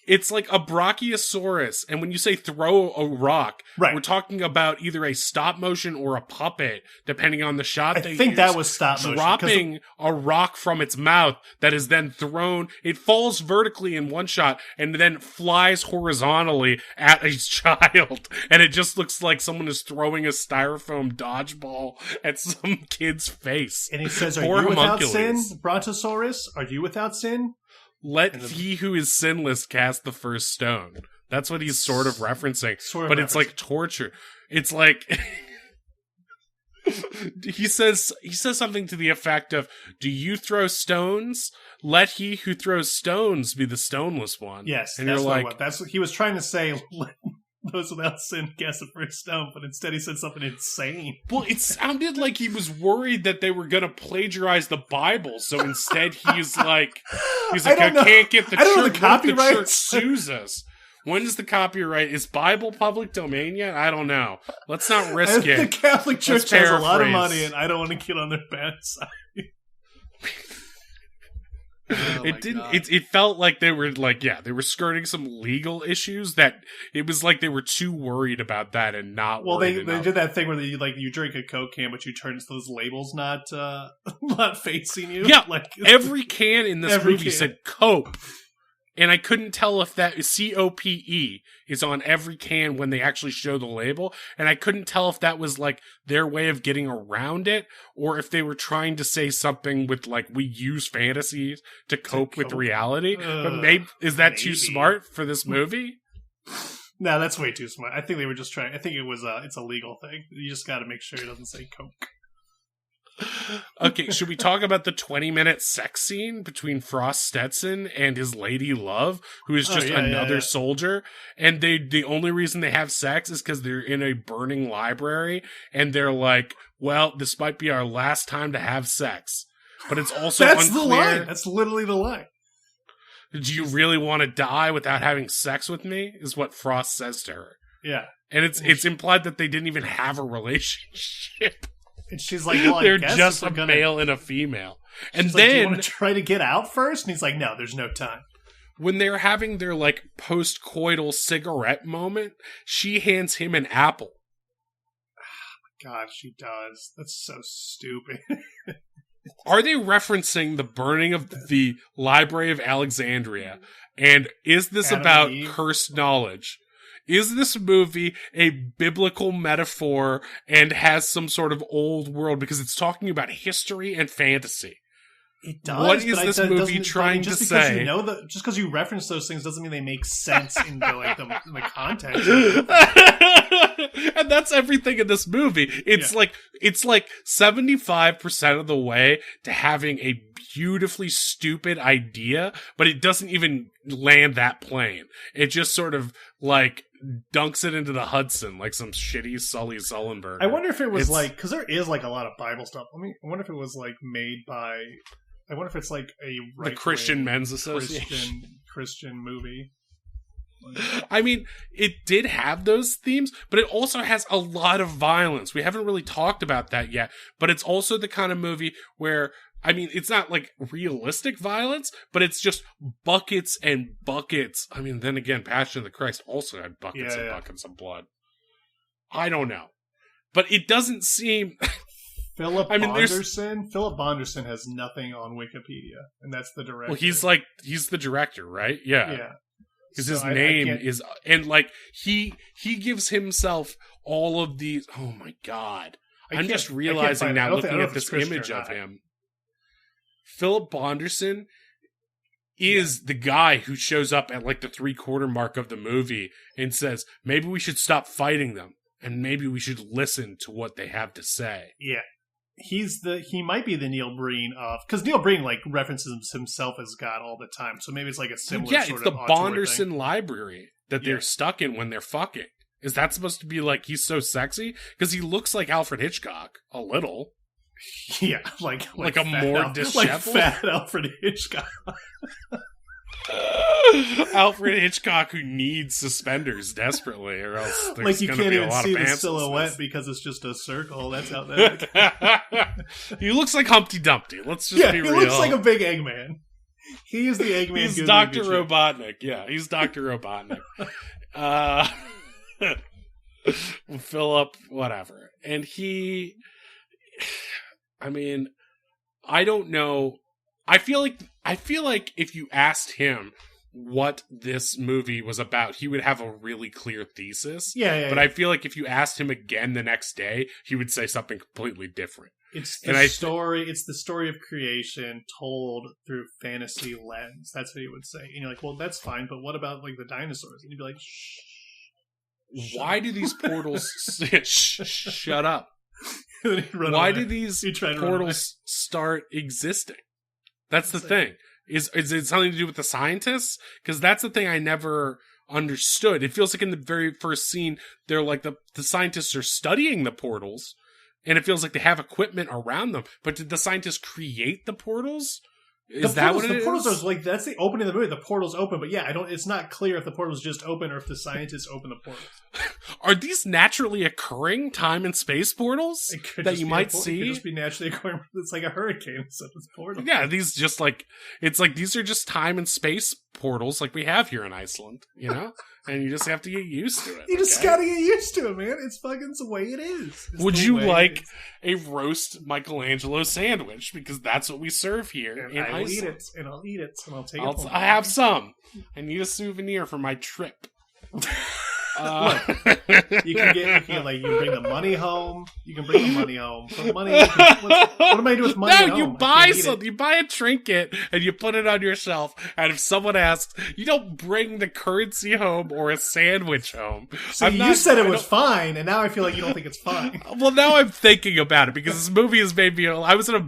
It's like a Brachiosaurus, and when you say throw a rock, right, we're talking about either a stop motion or a puppet, depending on the shot. I think that was stop motion. Dropping a rock from its mouth that is then thrown. It falls vertically in one shot and then flies horizontally at a child, and it just looks like someone is throwing a styrofoam dodgeball at some kid's face. And he says, "Are you without sin, Brontosaurus? Are you without sin? Let he who is sinless cast the first stone." That's what he's sort of referencing. It's like torture. It's like he says something to the effect of, "Do you throw stones? Let he who throws stones be the stoneless one." Yes, and that's you're like, that's what he was trying to say. Let those without sin cast the first stone, but instead he said something insane. Well, it sounded like he was worried that they were going to plagiarize the Bible, so instead he's like, I can't get the church. The church sues us. When is the copyright? Is Bible public domain yet? I don't know. Let's not risk it. The Catholic Church has a lot of money, and I don't want to get on their bad side. It felt like they were they were skirting some legal issues that it was like they were too worried about that and not. Well, they did that thing where you drink a Coke can, but you turn those labels not facing you. Yeah, every can in this movie said Cope. And I couldn't tell if that COPE is on every can when they actually show the label. And I couldn't tell if that was like their way of getting around it, or if they were trying to say something with like, we use fantasies to cope with reality. But is that too smart for this movie? No, that's way too smart. I think they were just trying. I think it's a legal thing. You just got to make sure it doesn't say Coke. Okay, should we talk about the 20-minute sex scene between Frost Stetson and his lady love, who is just another soldier? And the only reason they have sex is because they're in a burning library, and they're like, well, this might be our last time to have sex. But it's also That's unclear. The line. That's literally the line. Do you really want to die without having sex with me? Is what Frost says to her. Yeah. And it's implied that they didn't even have a relationship. And she's like, well, they're just a male and a female. And then, do you want to try to get out first? And he's like, no, there's no time. When they're having their like post-coital cigarette moment, she hands him an apple. God, she does. That's so stupid. Are they referencing the burning of the Library of Alexandria? And is this about cursed knowledge? Is this movie a biblical metaphor and has some sort of old world because it's talking about history and fantasy? It does. What is this movie trying to say? Just because you reference those things doesn't mean they make sense in the context. And that's everything in this movie. It's like 75% of the way to having a beautifully stupid idea, but it doesn't even land that plane. It just sort of like dunks it into the Hudson like some shitty Sully Sullenberger. I wonder if it was like, because there is like a lot of Bible stuff. I wonder if it was like made by. I wonder if it's like a the Christian Men's Association Christian movie. I mean, it did have those themes, but it also has a lot of violence. We haven't really talked about that yet, but it's also the kind of movie where, I mean, it's not like realistic violence, but it's just buckets and buckets. I mean, then again, Passion of the Christ also had buckets and buckets of blood. I don't know. But it doesn't seem... Philip Bonderson has nothing on Wikipedia, and that's the director. Well, he's the director, right? Yeah. Yeah. Because his name is, and like he gives himself all of these. Oh my God! I'm just realizing now, looking at this image of him. Philip Bonderson is the guy who shows up at like the 3/4 mark of the movie and says, "Maybe we should stop fighting them, and maybe we should listen to what they have to say." Yeah. He might be the Neil Breen of, because Neil Breen like references himself as God all the time, so maybe it's like a similar sort of it's the Bonderson library that they're stuck in when they're fucking. Is that supposed to be like he's so sexy? Because he looks like Alfred Hitchcock a little. Yeah, like a more disheveled, like fat Alfred Hitchcock. Alfred Hitchcock who needs suspenders desperately, or else like you can't even see the silhouette because it's just a circle. That's how that. He looks like Humpty Dumpty. Let's just be real. He looks like a big Eggman. He is the Eggman. He's Dr. Robotnik. Yeah, he's Dr. Robotnik. Philip, whatever, and he. I mean, I don't know. I feel like if you asked him what this movie was about, he would have a really clear thesis. Yeah. But I feel like if you asked him again the next day, he would say something completely different. It's the story. It's the story of creation told through fantasy lens. That's what he would say. And you're like, well, that's fine, but what about like the dinosaurs? And he'd be like, shh. Why do these portals? Shut up. Why do these portals start existing? That's the thing. Is it something to do with the scientists? Because that's the thing I never understood. It feels like in the very first scene, they're like the scientists are studying the portals, and it feels like they have equipment around them. But did the scientists create the portals? Is that what it is? The portals are like, that's the opening of the movie. The portals open, but yeah, it's not clear if the portals just open or if the scientists open the portals. Are these naturally occurring time and space portals that you might see? It could just be naturally occurring. It's like a hurricane, so it's portals. Yeah, these just like, it's like these are just time and space portals like we have here in Iceland, you know? And you just have to get used to it. You just gotta get used to it, man. It's fucking the way it is. Would you like a roast Michelangelo sandwich? Because that's what we serve here in Iceland. I'll eat it, and I'll take it home. I have some. I need a souvenir for my trip. Look, you bring the money home. You can bring the money home. But money, what am I doing with money? No, you buy something. You buy a trinket and you put it on your shelf. And if someone asks, you don't bring the currency home or a sandwich home. So you said it was fine, and now I feel like you don't think it's fine. Well, now I'm thinking about it because this movie has made me. I was in a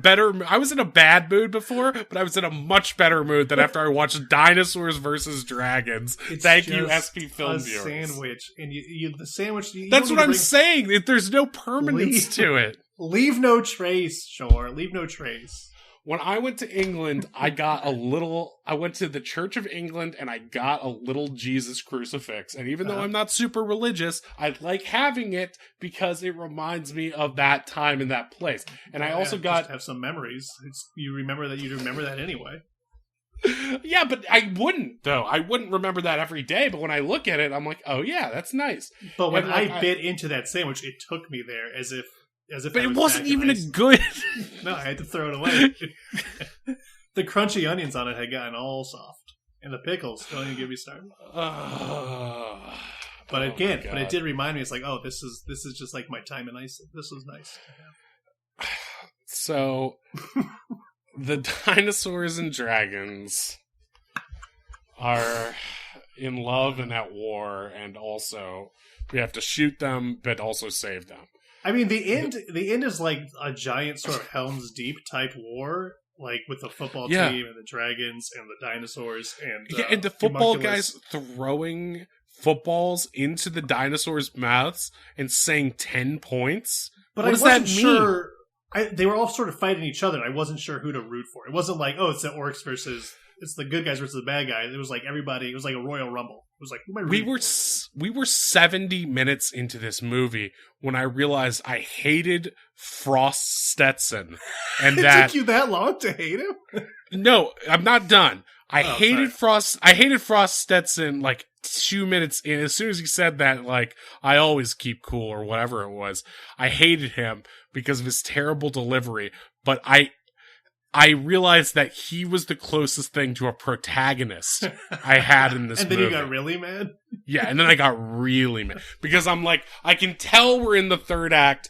bad mood before, but I was in a much better mood than after I watched Dinosaurs versus Dragons. Thank you, SP Film Viewers. Sandwich. And the sandwich. That's what I'm saying. There's no permanence to it. Leave no trace, Shore. Leave no trace. When I went to England, I went to the Church of England and I got a little Jesus crucifix. And even though I'm not super religious, I like having it because it reminds me of that time and that place. And I also have some memories. You remember that anyway. Yeah, but I wouldn't, though. I wouldn't remember that every day, but when I look at it, I'm like, oh yeah, that's nice. But when I bit into that sandwich, it took me there as if but it wasn't even a good... No, I had to throw it away. The crunchy onions on it had gotten all soft. And the pickles, don't even get me started. But it did remind me, it's like, oh, this is just like my time in Iceland. This was nice. Yeah. So... The Dinosaurs and Dragons are in love and at war, and also we have to shoot them, but also save them. I mean, the end is like a giant sort of Helm's Deep type war, like with the football team and the dragons and the dinosaurs and and the football guys throwing footballs into the dinosaurs' mouths and saying 10 points? But what I does wasn't that mean? sure. They were all sort of fighting each other, and I wasn't sure who to root for. It wasn't like, oh, it's the orcs versus, it's the good guys versus the bad guys. It was like everybody, it was like a Royal Rumble. It was like, who am I rooting for? We were 70 minutes into this movie when I realized I hated Frost Stetson. And It that took you that long to hate him? No, I'm not done. I Oh, hated sorry. Frost Stetson like 2 minutes in. As soon as he said that, like, I always keep cool or whatever it was, I hated him because of his terrible delivery. But I realized that he was the closest thing to a protagonist I had in this And then movie. you got really mad? Yeah, and then I got really mad because I'm like, I can tell we're in the third act,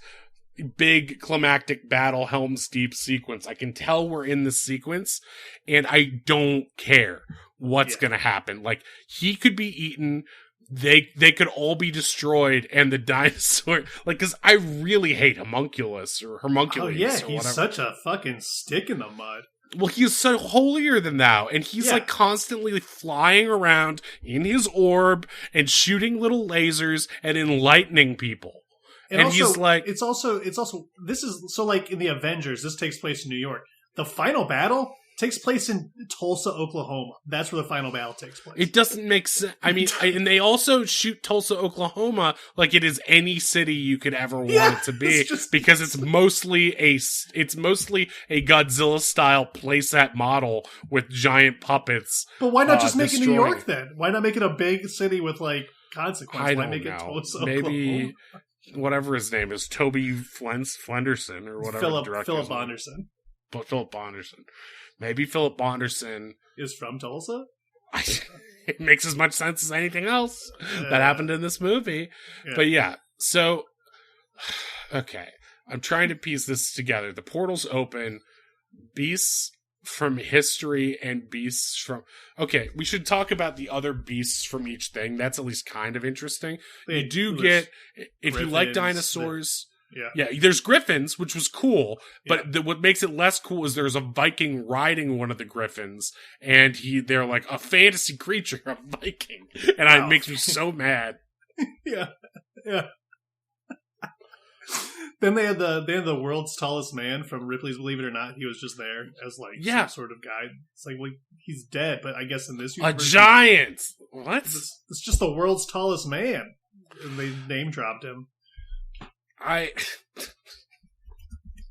big climactic battle, Helm's Deep sequence. I can tell we're in this sequence, and I don't care what's gonna happen. Like, he could be eaten, they could all be destroyed, and the dinosaur, like, because I really hate Homunculus or Homunculus. Oh, yeah, or he's whatever. such a fucking stick in the mud. Well, he's so holier than thou, and he's Yeah. like constantly flying around in his orb and shooting little lasers and enlightening people. And also, he's like, it's also, this is, so like in the Avengers, this takes place in New York. The final battle takes place in Tulsa, Oklahoma. That's where the final battle takes place. it doesn't make sense. I mean, and they also shoot Tulsa, Oklahoma, like it is any city you could ever want it to be, because it's mostly a Godzilla style playset model with giant puppets. But why not just make it New destroying. York then? Why not make it a big city with like consequence? I Why don't make know. it Tulsa, Maybe Oklahoma? whatever his name is, Toby Flenderson or whatever. Philip director's name. Anderson But Philip Bonderson. Maybe Philip Bonderson. is from Tulsa. It makes as much sense as anything else that happened in this movie. Yeah. But yeah, so, okay. I'm trying to piece this together. The portal's open. Beasts from history and beasts from... Okay, we should talk about the other beasts from each thing. That's at least kind of interesting. You do get... If you like Griffins, dinosaurs... Yeah. Yeah, there's griffins, which was cool, but what makes it less cool is there's a Viking riding one of the griffins, and they're like a fantasy creature, a Viking, and it makes me so mad. Yeah. Then they had the world's tallest man from Ripley's Believe It or Not. He was just there as like some sort of guide. It's like, well, he's dead, but I guess in this universe, A giant. What? It's just the world's tallest man. And they name dropped him.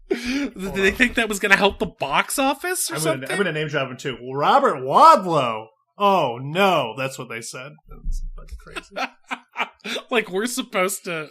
Did they think that was going to help the box office or something? I'm gonna name drop him too. Robert Wadlow. Oh no, that's what they said. That's fucking crazy. Like, we're supposed to...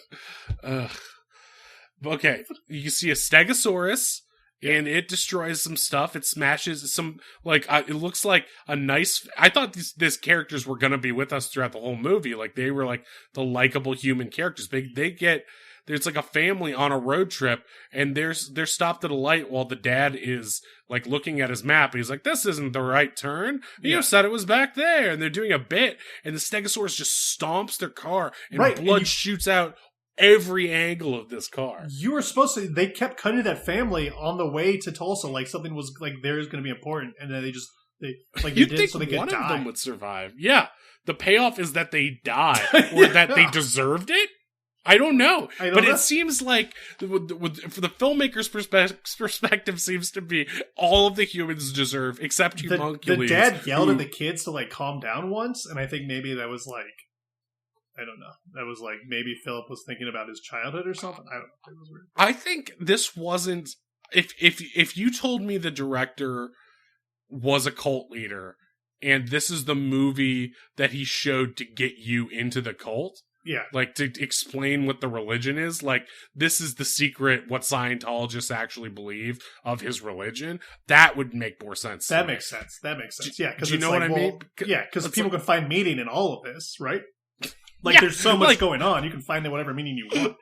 Okay, you see a Stegosaurus, and it destroys some stuff. It smashes some, like, it looks like a nice... I thought these characters were going to be with us throughout the whole movie. Like, they were, like, the likable human characters. They get... There's like a family on a road trip, and they're stopped at a light while the dad is like looking at his map. He's like, "This isn't the right turn. You said it was back there." And they're doing a bit, and the Stegosaurus just stomps their car, and blood shoots out every angle of this car. You were supposed to. They kept cutting that family on the way to Tulsa, like something was like there's going to be important, and then You'd think so they could one die. of them would survive. Yeah, the payoff is that they die, or that they deserved it. I don't know, but it seems like for the filmmaker's perspective seems to be all of the humans deserve except Homunculus. The dad yelled at the kids to like calm down once, and I think maybe that was like, I don't know, that was like maybe Philip was thinking about his childhood or something. I don't know. It was weird. I think this wasn't. If you told me the director was a cult leader and this is the movie that he showed to get you into the cult. Yeah. Like, to explain what the religion is. Like, this is the secret, what Scientologists actually believe of his religion. That would make more sense. That makes sense. Yeah. Do you know what I mean? Yeah, because people can find meaning in all of this, right? Like, there's so much going on. You can find whatever meaning you want.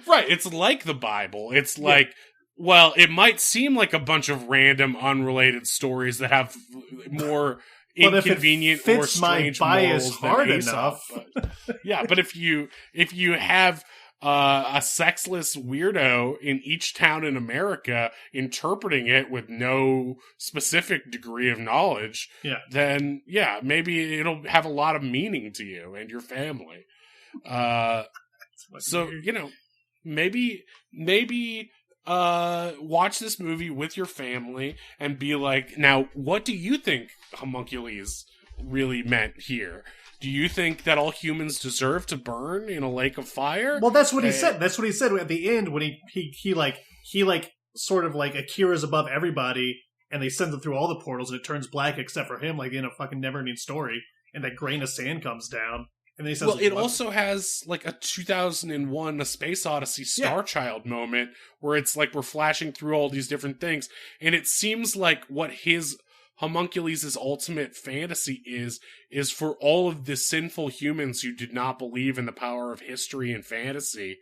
Right. It's like the Bible. It's like, well, it might seem like a bunch of random, unrelated stories that have more... inconvenient or strange my bias morals than hard Aesop, enough. But if you have a sexless weirdo in each town in America interpreting it with no specific degree of knowledge, then yeah, maybe it'll have a lot of meaning to you and your family. So, you know, maybe watch this movie with your family and be like, now, what do you think homunculus really meant here? Do you think that all humans deserve to burn in a lake of fire? Well, that's what he said. That's what he said at the end when he sort of like Akira's above everybody, and they send them through all the portals, and it turns black except for him, like in a fucking never-ending story. And that grain of sand comes down, and then he says, "Well, it also has like a 2001: A Space Odyssey Star Child moment where it's like we're flashing through all these different things, and it seems like what his homunculus' ultimate fantasy is for all of the sinful humans who did not believe in the power of history and fantasy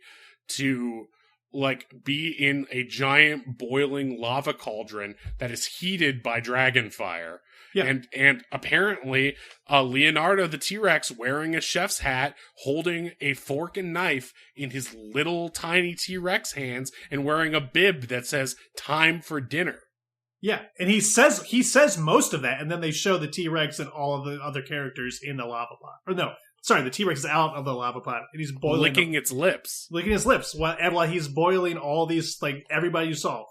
to like be in a giant boiling lava cauldron that is heated by dragon fire." Yeah. And apparently Leonardo the T-Rex wearing a chef's hat, holding a fork and knife in his little tiny T-Rex hands, and wearing a bib that says "Time for dinner." Yeah, and he says most of that, and then they show the T-Rex and all of the other characters in the lava pot. Or no, sorry, the T-Rex is out of the lava pot, and he's boiling licking its lips while he's boiling all these, like, everybody you saw.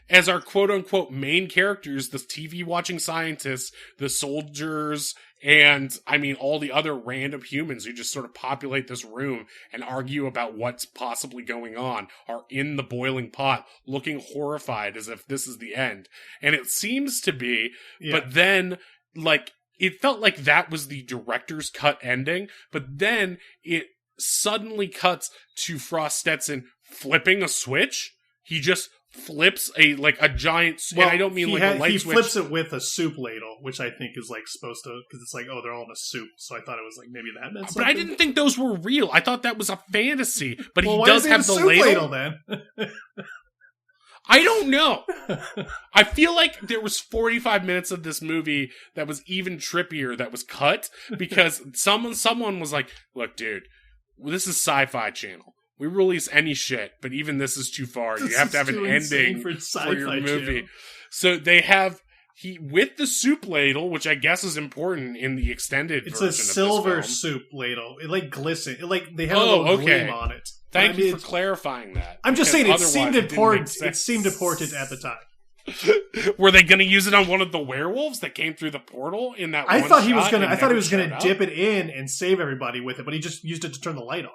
As our quote-unquote main characters, the TV-watching scientists, the soldiers, and, I mean, all the other random humans who just sort of populate this room and argue about what's possibly going on, are in the boiling pot, looking horrified as if this is the end. And it seems to be, but then, like, it felt like that was the director's cut ending, but then it suddenly cuts to Frost Stetson flipping a switch. He just flips a giant, and I don't mean a light switch. He flips it with a soup ladle, which I think is like supposed to, because it's like, oh, they're all in a soup. So I thought it was like maybe that meant something. But I didn't think those were real. I thought that was a fantasy. But he does have the ladle then. I don't know. I feel like there was 45 minutes of this movie that was even trippier that was cut because someone was like, "Look, dude, this is Sci-Fi Channel. We release any shit, but even this is too far. You have to have an ending for your movie." Channel. So they have with the soup ladle, which I guess is important in the extended version of this film. It's a silver soup ladle. It like glistens. They have a little gleam on it. Thank you for clarifying that. I'm just saying it seemed important. It seemed important at the time. Were they going to use it on one of the werewolves that came through the portal in that? I thought he was going to dip it in and save everybody with it, but he just used it to turn the light on.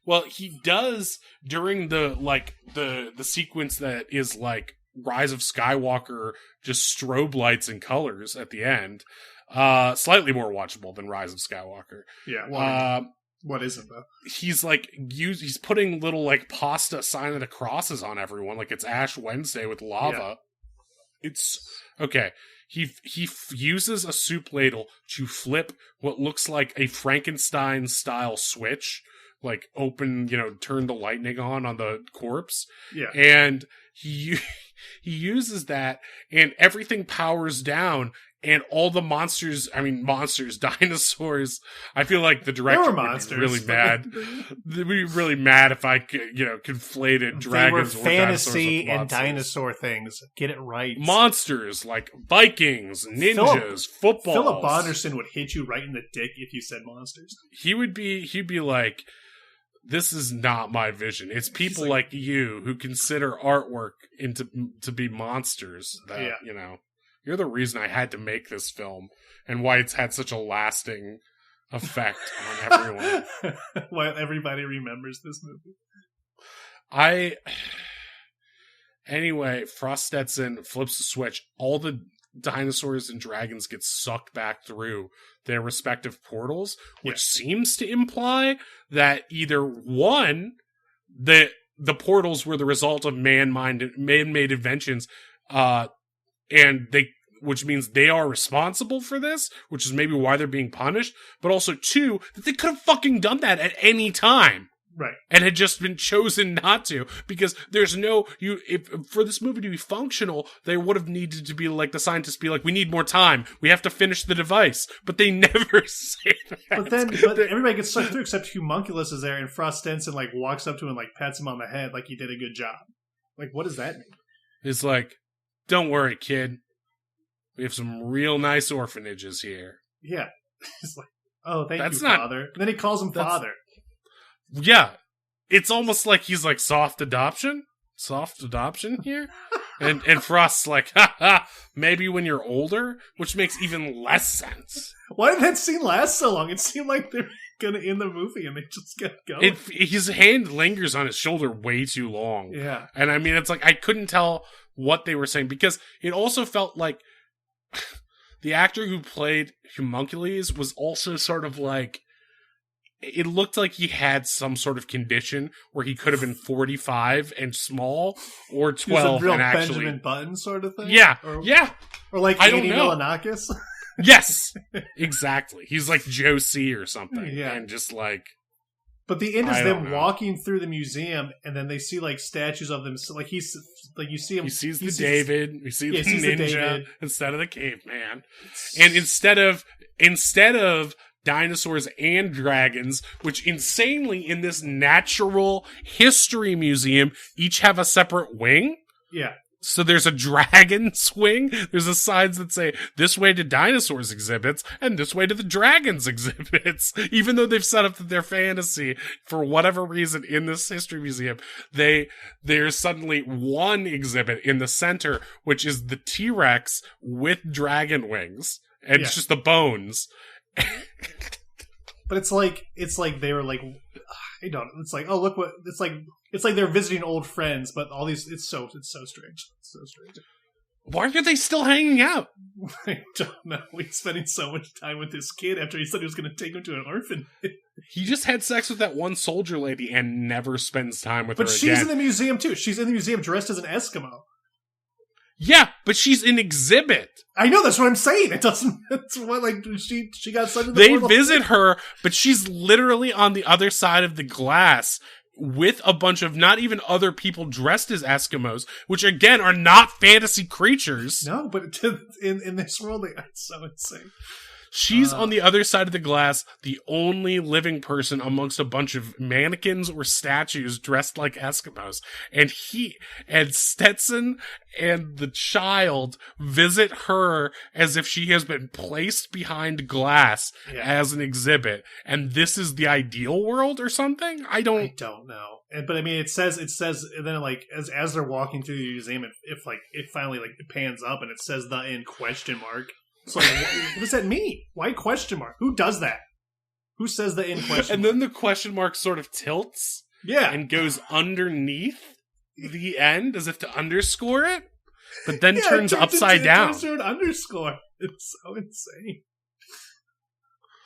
Well, he does during the sequence that is like Rise of Skywalker, just strobe lights and colors at the end. Slightly more watchable than Rise of Skywalker. Yeah. What isn't though? He's like he's putting little like pasta sign of the crosses on everyone, like it's Ash Wednesday with lava. Yeah. It's okay. He uses a soup ladle to flip what looks like a Frankenstein style switch. Like open, turn the lightning on the corpse. Yeah. And he uses that and everything powers down and all the monsters, dinosaurs. I feel like the director would be really mad. They'd be really mad if I, conflated dragons or fantasy and dinosaur things. Get it right. Monsters like Vikings, ninjas, football. Philip Bonderson would hit you right in the dick if you said monsters. He'd be like, "This is not my vision. It's people like you who consider artwork to be monsters that, you're the reason I had to make this film and why it's had such a lasting effect on everyone." Why everybody remembers this movie. Anyway, Frost Stetson flips the switch. All the dinosaurs and dragons get sucked back through their respective portals, which seems to imply that either one, the portals were the result of man-made inventions, which means they are responsible for this, which is maybe why they're being punished, but also two, that they could have fucking done that at any time. Right. And had just been chosen not to, because there's no, if for this movie to be functional, they would have needed to be like, the scientists be like, we need more time, we have to finish the device, but they never say that. But everybody gets sucked through except Homunculus is there, and Frost Stenson like walks up to him and like pats him on the head like he did a good job. Like, what does that mean? It's like, don't worry, kid, we have some real nice orphanages here. Yeah. It's like, oh, thank you, not, Father. And then he calls him Father. Yeah. It's almost like he's like soft adoption here. and Frost's like, maybe when you're older, which makes even less sense. Why did that scene last so long? It seemed like they're gonna end the movie and they just kept going. His hand lingers on his shoulder way too long. Yeah. And I mean, it's like, I couldn't tell what they were saying, because it also felt like the actor who played Homunculus was also sort of like, it looked like he had some sort of condition where he could have been 45 and small, or 12 real and actually Benjamin Button sort of thing. Yeah, or like Andy Milonakis. Yes, exactly. He's like Joe C or something. Yeah, and just like. But the end is them walking through the museum, and then they see like statues of them. So, like you see him. He sees the David. We see the ninja instead of the caveman, and instead of dinosaurs and dragons, which insanely in this natural history museum each have a separate wing. Yeah. So there's a dragon's wing. There's a signs that say this way to dinosaurs exhibits and this way to the dragons exhibits. Even though they've set up that they're fantasy, for whatever reason in this history museum, there's suddenly one exhibit in the center, which is the T-Rex with dragon wings. And it's just the bones. But it's like they were like, I don't know. It's like, oh, look what it's like they're visiting old friends, but all these it's so strange. It's so strange. Why are they still hanging out? I don't know. He's spending so much time with this kid after he said he was going to take him to an orphanage. He just had sex with that one soldier lady and never spends time with her again. But she's in the museum too. She's in the museum dressed as an Eskimo. Yeah, but she's an exhibit. I know, that's what I'm saying. It doesn't. That's what, like, she got sucked in the They portal. visit her, but she's literally on the other side of the glass with a bunch of not even other people dressed as Eskimos, which again are not fantasy creatures. No, but in this world, it's so insane. She's on the other side of the glass, the only living person amongst a bunch of mannequins or statues dressed like Eskimos. And Stetson and the child visit her as if she has been placed behind glass as an exhibit. And this is the ideal world or something? I don't know. But I mean, it says, and then like, as they're walking through the museum, if like, it finally like it pans up and it says the end ? So like, what does that mean? Why ? Who does that? Who says the end ? And then the question mark sort of tilts. Yeah. And goes underneath the end as if to underscore it. But then turns upside down. It turns to an underscore. It's so insane.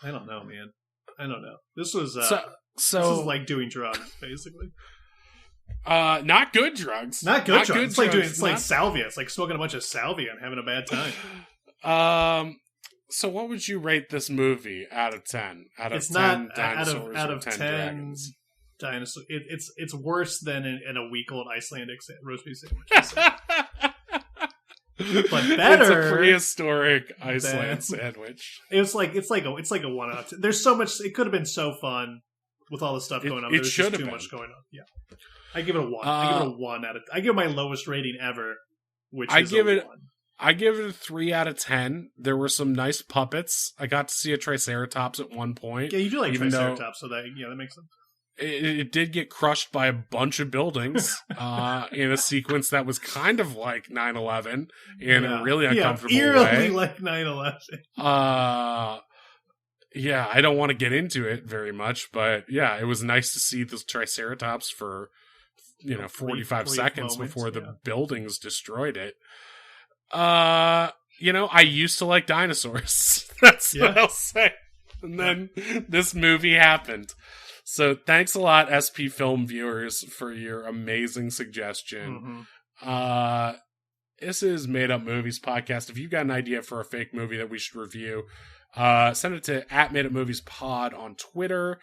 I don't know, man. I don't know. This was this is like doing drugs, basically. Not good drugs. Not good drugs. It's like salvia. It's like smoking a bunch of salvia and having a bad time. So what would you rate this movie out of 10? Out of it's 10 not dinosaurs out of 10 dragons? Dinosaur. It's worse than in a week-old Icelandic roast beef sandwich. But better. It's a prehistoric Iceland sandwich. It's like a 1 out of 10. There's so much. It could have been so fun with all the stuff going on. There's just too much going on. Yeah, I give it a 1. I give it a 1 out of. I give it my lowest rating ever, which is a 1. I give it a 3 out of 10. There were some nice puppets. I got to see a Triceratops at one point. Yeah, you do like Triceratops, so that makes sense. It did get crushed by a bunch of buildings in a sequence that was kind of like 9/11 in a really uncomfortable eerily way. Like 9/11. Yeah, I don't want to get into it very much, but yeah, it was nice to see this Triceratops for 45 seconds before the buildings destroyed it. I used to like dinosaurs. That's what I'll say. And then this movie happened. So thanks a lot, SP Film viewers, for your amazing suggestion. Mm-hmm. This is Made Up Movies Podcast. If you've got an idea for a fake movie that we should review, send it to @MadeUpMoviesPod on Twitter.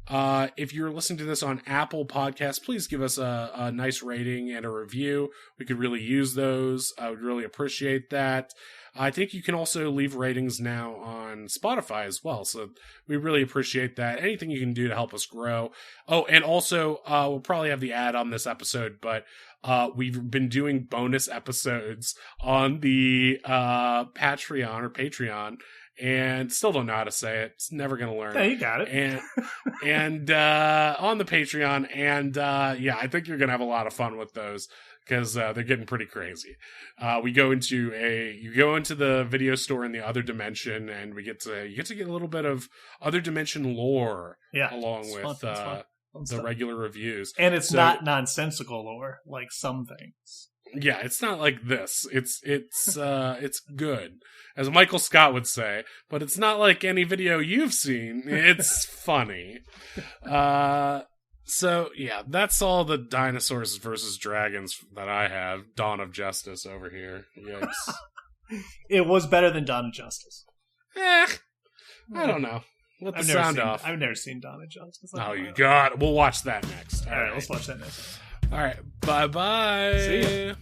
If you're listening to this on Apple Podcasts, please give us a nice rating and a review. We could really use those. I would really appreciate that. I think you can also leave ratings now on Spotify as well. So we really appreciate that. Anything you can do to help us grow. Oh, and also, we'll probably have the ad on this episode, but we've been doing bonus episodes on the Patreon, and still don't know how to say it. It's never going to learn. Yeah, you got it. And on the Patreon, and yeah, I think you're going to have a lot of fun with those because they're getting pretty crazy. You go into the video store in the other dimension, and you get to get a little bit of other dimension lore along with the regular reviews. And it's not nonsensical lore like some things. Yeah, it's not like this. It's good, as Michael Scott would say, but it's not like any video you've seen. It's funny. So yeah, that's all the Dinosaurs versus Dragons that I have. Dawn of Justice over here. Yikes. It was better than Dawn of Justice. I don't know. Let the sound off. I've never seen Dawn of Justice. Oh, you got it. We'll watch that next. All right, let's watch that next. All right. Bye-bye. See ya.